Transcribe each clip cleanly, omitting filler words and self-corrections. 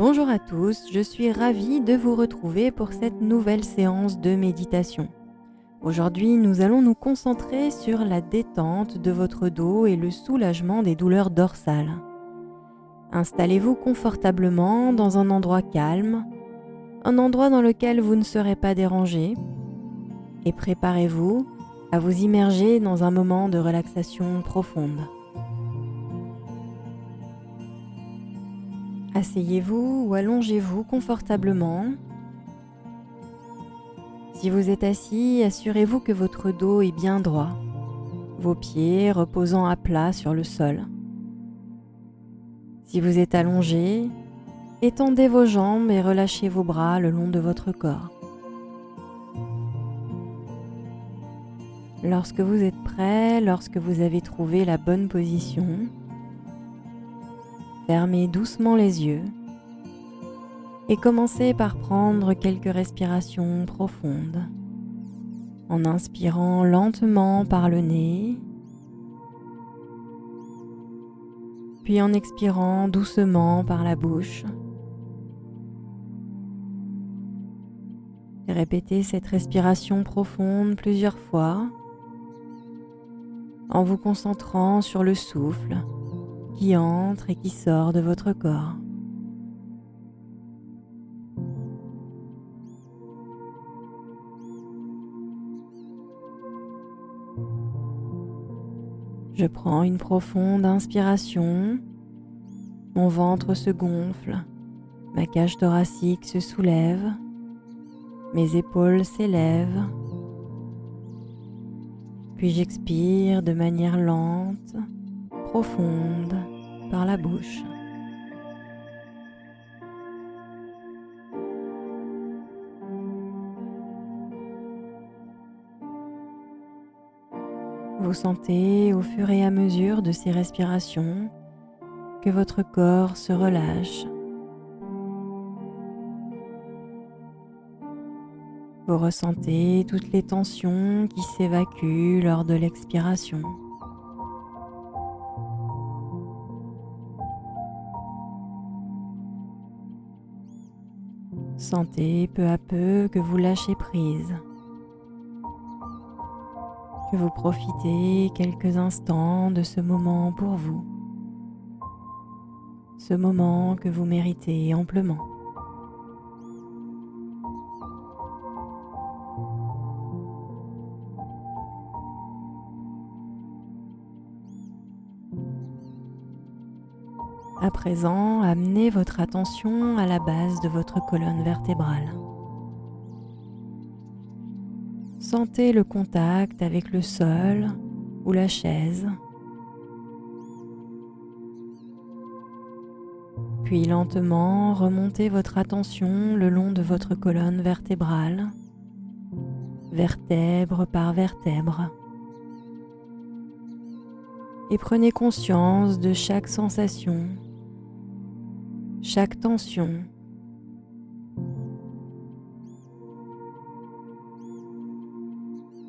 Bonjour à tous, je suis ravie de vous retrouver pour cette nouvelle séance de méditation. Aujourd'hui, nous allons nous concentrer sur la détente de votre dos et le soulagement des douleurs dorsales. Installez-vous confortablement dans un endroit calme, un endroit dans lequel vous ne serez pas dérangé, et préparez-vous à vous immerger dans un moment de relaxation profonde. Asseyez-vous ou allongez-vous confortablement. Si vous êtes assis, assurez-vous que votre dos est bien droit, vos pieds reposant à plat sur le sol. Si vous êtes allongé, étendez vos jambes et relâchez vos bras le long de votre corps. Lorsque vous êtes prêt, lorsque vous avez trouvé la bonne position, fermez doucement les yeux et commencez par prendre quelques respirations profondes en inspirant lentement par le nez, puis en expirant doucement par la bouche. Répétez cette respiration profonde plusieurs fois en vous concentrant sur le souffle qui entre et qui sort de votre corps. Je prends une profonde inspiration, mon ventre se gonfle, ma cage thoracique se soulève, mes épaules s'élèvent, puis j'expire de manière lente, profonde, par la bouche. Vous sentez au fur et à mesure de ces respirations que votre corps se relâche. Vous ressentez toutes les tensions qui s'évacuent lors de l'expiration. Sentez peu à peu que vous lâchez prise, que vous profitez quelques instants de ce moment pour vous, ce moment que vous méritez amplement. À présent, amenez votre attention à la base de votre colonne vertébrale. Sentez le contact avec le sol ou la chaise. Puis lentement, remontez votre attention le long de votre colonne vertébrale, vertèbre par vertèbre. Et prenez conscience de chaque sensation, chaque tension.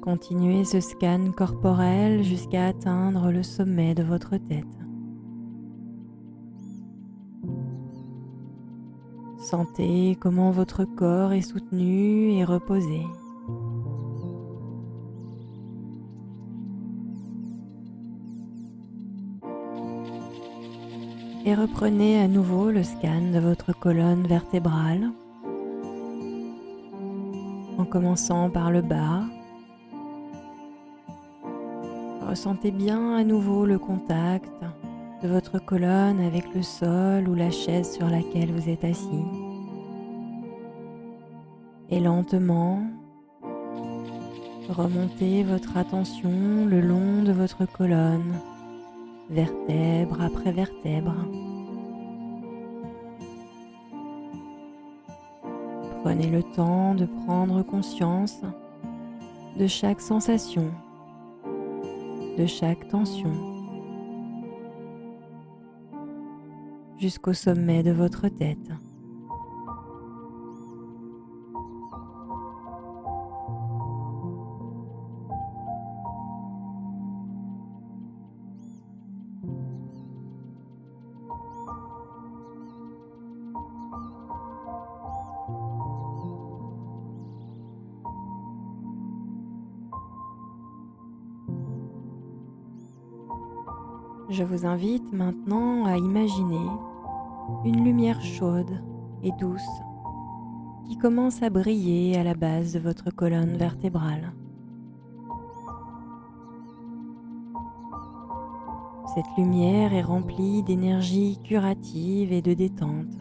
Continuez ce scan corporel jusqu'à atteindre le sommet de votre tête. Sentez comment votre corps est soutenu et reposé. Et reprenez à nouveau le scan de votre colonne vertébrale en commençant par le bas. Ressentez bien à nouveau le contact de votre colonne avec le sol ou la chaise sur laquelle vous êtes assis. Et lentement, remontez votre attention le long de votre colonne, vertèbre après vertèbre. Prenez le temps de prendre conscience de chaque sensation, de chaque tension, jusqu'au sommet de votre tête. Je vous invite maintenant à imaginer une lumière chaude et douce qui commence à briller à la base de votre colonne vertébrale. Cette lumière est remplie d'énergie curative et de détente.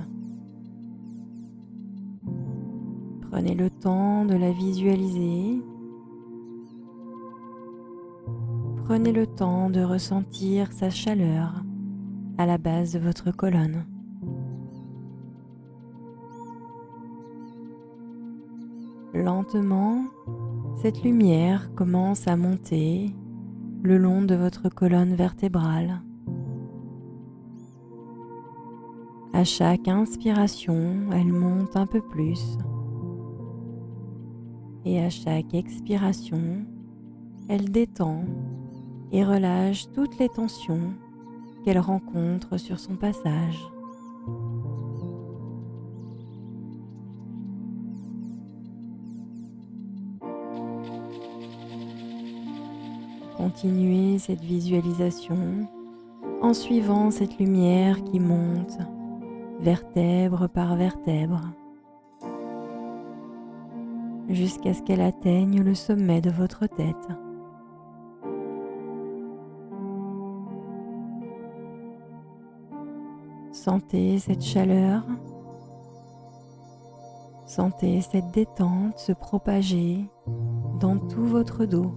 Prenez le temps de la visualiser. Prenez le temps de ressentir sa chaleur à la base de votre colonne. Lentement, cette lumière commence à monter le long de votre colonne vertébrale. À chaque inspiration, elle monte un peu plus. Et à chaque expiration, elle détend et relâche toutes les tensions qu'elle rencontre sur son passage. Continuez cette visualisation en suivant cette lumière qui monte vertèbre par vertèbre jusqu'à ce qu'elle atteigne le sommet de votre tête. Sentez cette chaleur, sentez cette détente se propager dans tout votre dos.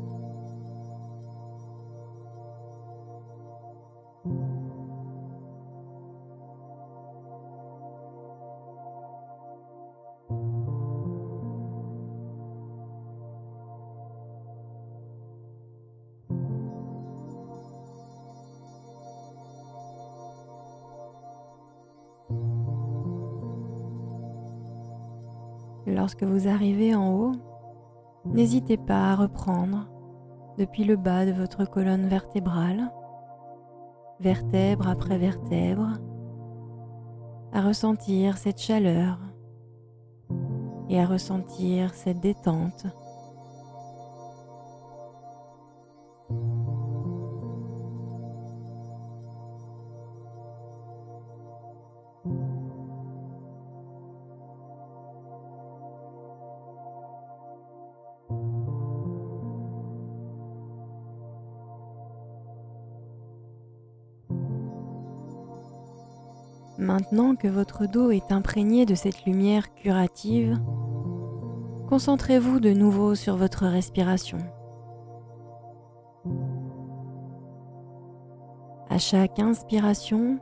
Lorsque vous arrivez en haut, n'hésitez pas à reprendre depuis le bas de votre colonne vertébrale, vertèbre après vertèbre, à ressentir cette chaleur et à ressentir cette détente. Maintenant que votre dos est imprégné de cette lumière curative, concentrez-vous de nouveau sur votre respiration. À chaque inspiration,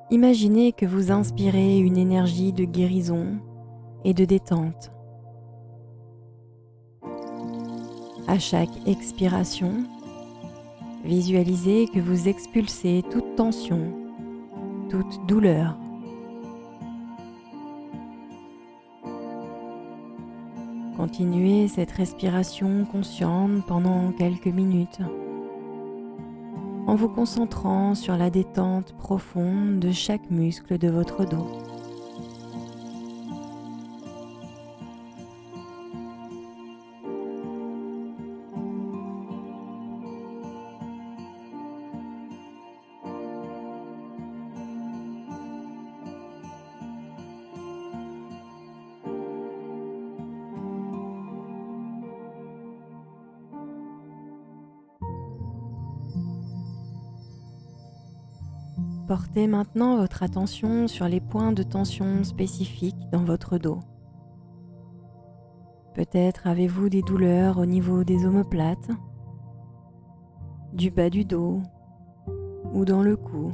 imaginez que vous inspirez une énergie de guérison et de détente. À chaque expiration, visualisez que vous expulsez toute tension, toute douleur. Continuez cette respiration consciente pendant quelques minutes en vous concentrant sur la détente profonde de chaque muscle de votre dos. Portez maintenant votre attention sur les points de tension spécifiques dans votre dos. Peut-être avez-vous des douleurs au niveau des omoplates, du bas du dos ou dans le cou.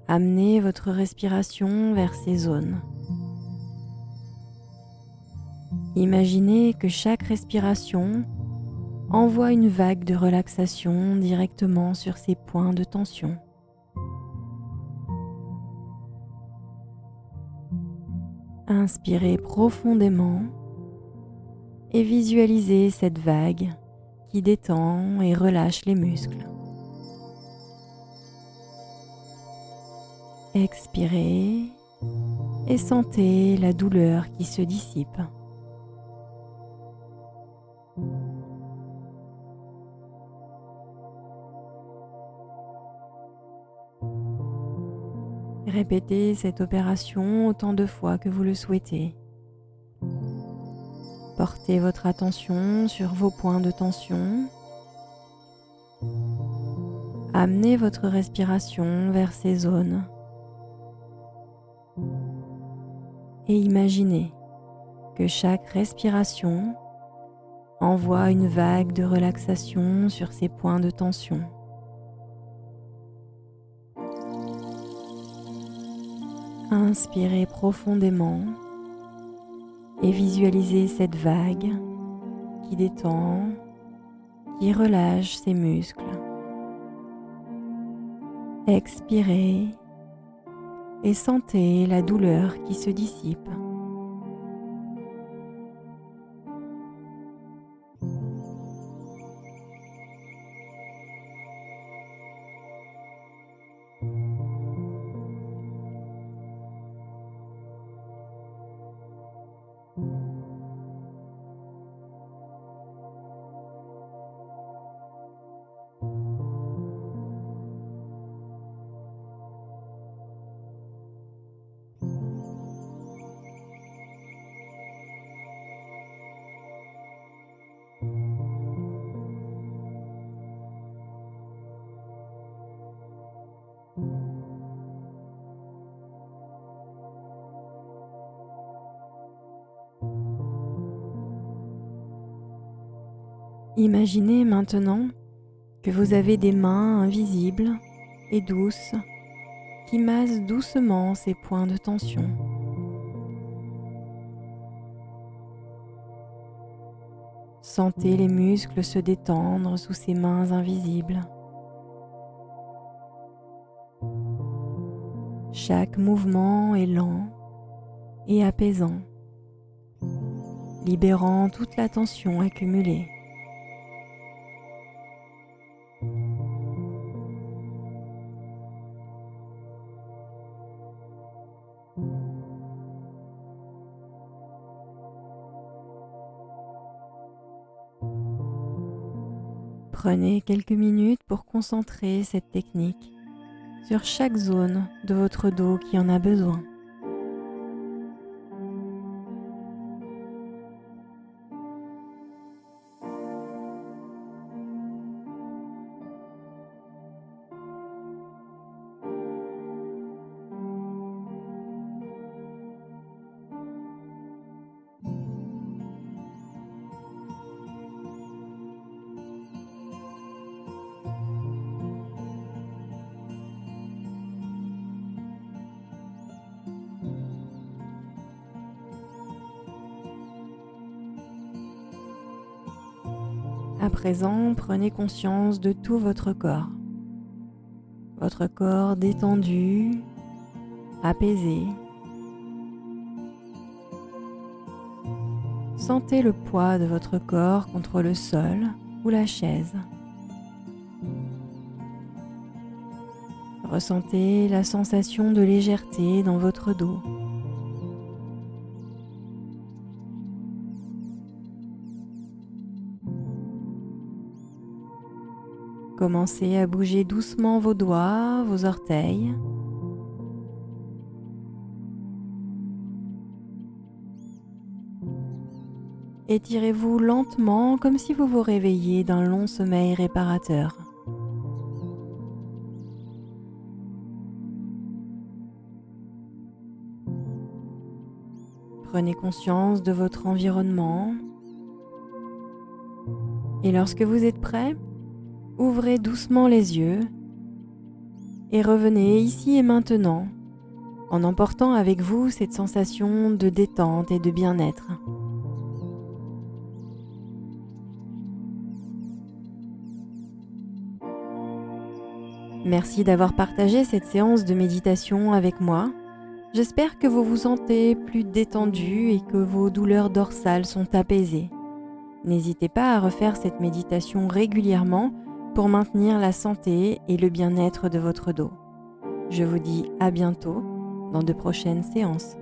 Amenez votre respiration vers ces zones. Imaginez que chaque respiration envoie une vague de relaxation directement sur ces points de tension. Inspirez profondément et visualisez cette vague qui détend et relâche les muscles. Expirez et sentez la douleur qui se dissipe. Répétez cette opération autant de fois que vous le souhaitez. Portez votre attention sur vos points de tension. Amenez votre respiration vers ces zones. Et imaginez que chaque respiration envoie une vague de relaxation sur ces points de tension. Inspirez profondément et visualisez cette vague qui détend, qui relâche ses muscles. Expirez et sentez la douleur qui se dissipe. Imaginez maintenant que vous avez des mains invisibles et douces qui massent doucement ces points de tension. Sentez les muscles se détendre sous ces mains invisibles. Chaque mouvement est lent et apaisant, libérant toute la tension accumulée. Prenez quelques minutes pour concentrer cette technique sur chaque zone de votre dos qui en a besoin. À présent, prenez conscience de tout votre corps. Votre corps détendu, apaisé. Sentez le poids de votre corps contre le sol ou la chaise. Ressentez la sensation de légèreté dans votre dos. Commencez à bouger doucement vos doigts, vos orteils. Étirez-vous lentement comme si vous vous réveilliez d'un long sommeil réparateur. Prenez conscience de votre environnement et lorsque vous êtes prêt, ouvrez doucement les yeux et revenez ici et maintenant en emportant avec vous cette sensation de détente et de bien-être. Merci d'avoir partagé cette séance de méditation avec moi. J'espère que vous vous sentez plus détendu et que vos douleurs dorsales sont apaisées. N'hésitez pas à refaire cette méditation régulièrement pour maintenir la santé et le bien-être de votre dos. Je vous dis à bientôt dans de prochaines séances.